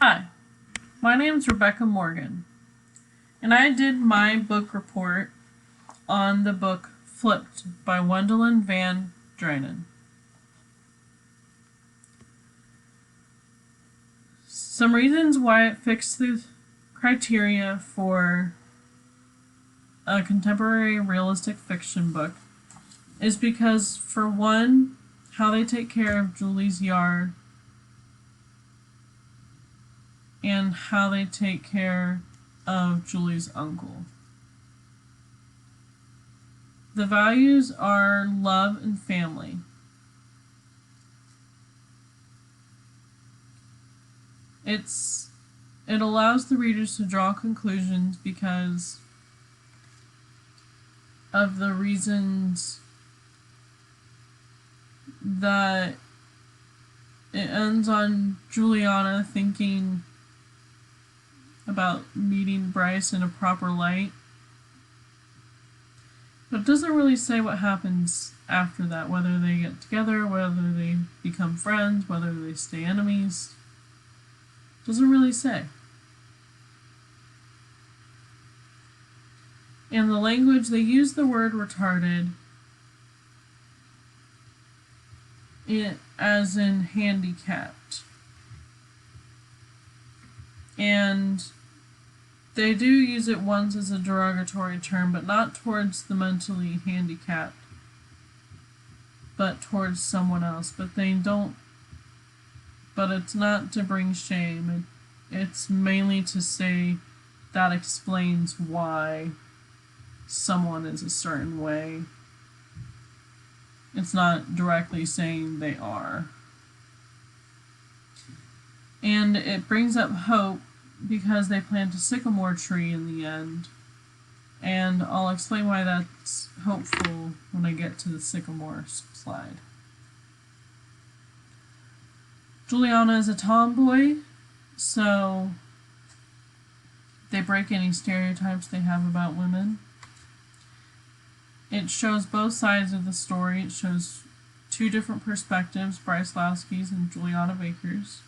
Hi, my name is Rebecca Morgan, and I did my book report on the book Flipped by Wendelin Van Draanen. Some reasons why it fixed the criteria for a contemporary realistic fiction book is because, for one, how they take care of Julie's yard and how they take care of Julie's uncle. The values are love and family. It allows the readers to draw conclusions because of the reasons that it ends on Juliana thinking about meeting Bryce in a proper light. But it doesn't really say what happens after that, whether they get together, whether they become friends, whether they stay enemies. It doesn't really say. In the language, they use the word retarded as in handicapped. And they do use it once as a derogatory term, but not towards the mentally handicapped, but towards someone else. But it's not to bring shame. It's mainly to say that explains why someone is a certain way. It's not directly saying they are. And it brings up hope because they plant a sycamore tree in the end. And I'll explain why that's hopeful when I get to the sycamore slide. Juliana is a tomboy, so they break any stereotypes they have about women. It shows both sides of the story. It shows two different perspectives, Bryce Lasky's and Juliana Baker's.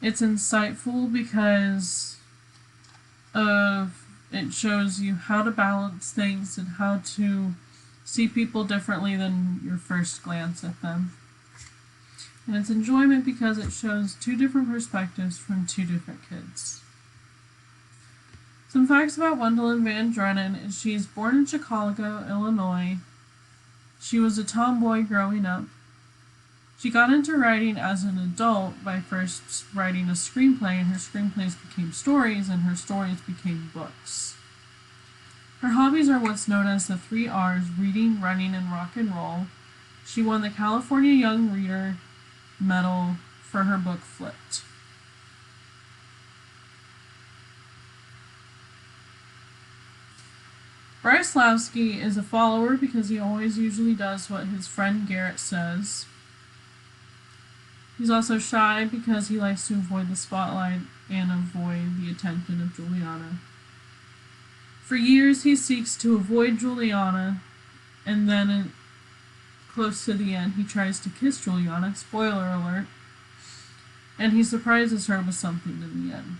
It's insightful because it shows you how to balance things and how to see people differently than your first glance at them. And it's enjoyment because it shows two different perspectives from two different kids. Some facts about Wendelin Van Draanen is she's born in Chicago, Illinois. She was a tomboy growing up. She got into writing as an adult by first writing a screenplay, and her screenplays became stories, and her stories became books. Her hobbies are what's known as the 3 R's: reading, running, and rock and roll. She won the California Young Reader Medal for her book Flipped. Bryce Lasky is a follower because he always usually does what his friend Garrett says. He's also shy because he likes to avoid the spotlight and avoid the attention of Juliana. For years he seeks to avoid Juliana, and then close to the end he tries to kiss Juliana, spoiler alert, and he surprises her with something in the end.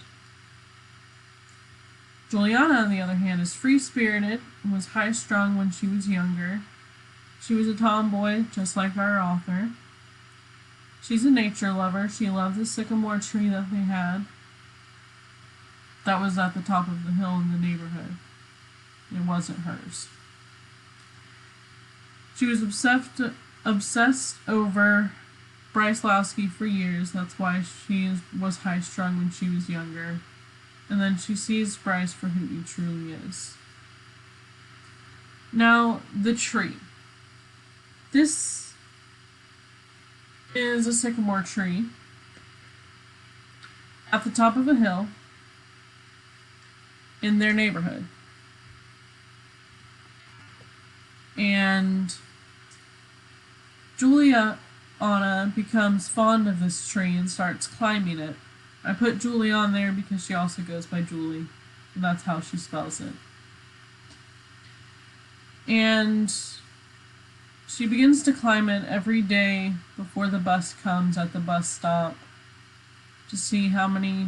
Juliana, on the other hand, is free-spirited and was high-strung when she was younger. She was a tomboy, just like our author. She's a nature lover. She loved the sycamore tree that they had. That was at the top of the hill in the neighborhood. It wasn't hers. She was obsessed over Bryce Lasky for years. That's why she was high-strung when she was younger. And then she sees Bryce for who he truly is. Now, the tree. This is a sycamore tree at the top of a hill in their neighborhood. And Juliana becomes fond of this tree and starts climbing it. I put Julie on there because she also goes by Julie, and that's how she spells it. And She begins to climb it every day before the bus comes at the bus stop to see how many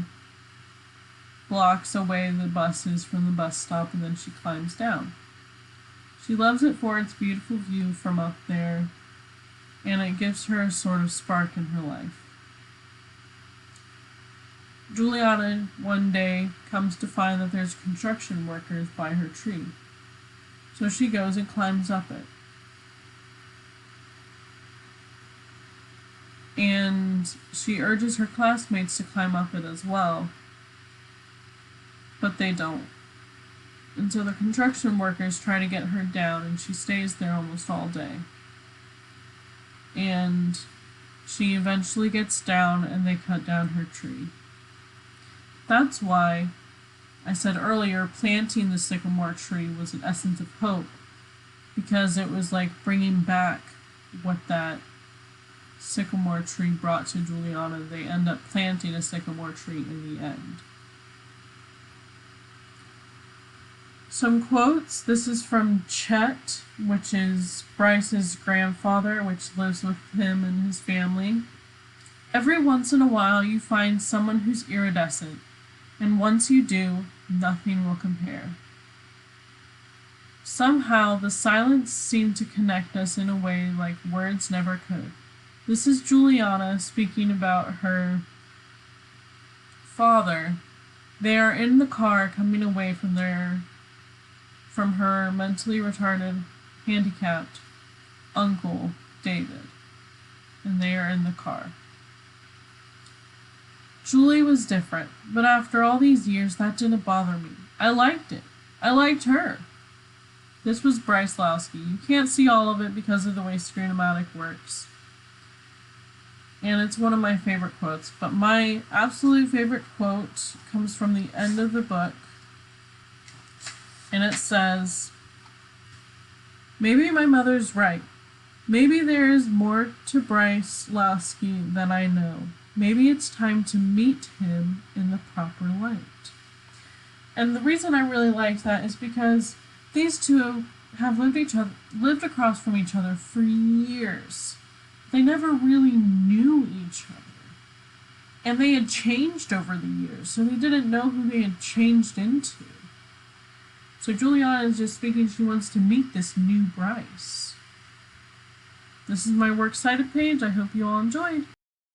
blocks away the bus is from the bus stop, and then she climbs down. She loves it for its beautiful view from up there, and it gives her a sort of spark in her life. Juliana one day comes to find that there's construction workers by her tree, so she goes and climbs up it. And she urges her classmates to climb up it as well, but they don't. And so the construction workers try to get her down, and she stays there almost all day. And she eventually gets down, and they cut down her tree. That's why I said earlier planting the sycamore tree was an essence of hope, because it was like bringing back what that sycamore tree brought to Juliana. They end up planting a sycamore tree in the end. Some quotes. This is from Chet, which is Bryce's grandfather, which lives with him and his family. Every once in a while you find someone who's iridescent, and once you do, nothing will compare. Somehow the silence seemed to connect us in a way like words never could. This is Juliana speaking about her father. They are in the car coming away from her mentally retarded, handicapped uncle, David. And they are in the car. Julie was different, but after all these years, that didn't bother me. I liked it. I liked her. This was Bryce Lowski. You can't see all of it because of the way Screen-O-Matic works. And it's one of my favorite quotes. But my absolute favorite quote comes from the end of the book. And it says, "Maybe my mother's right. Maybe there is more to Bryce Lowski than I know. Maybe it's time to meet him in the proper light." And the reason I really liked that is because these two have lived across from each other for years. They never really knew each other. And they had changed over the years, so they didn't know who they had changed into. So Juliana is just speaking, she wants to meet this new Bryce. This is my works cited page. I hope you all enjoyed.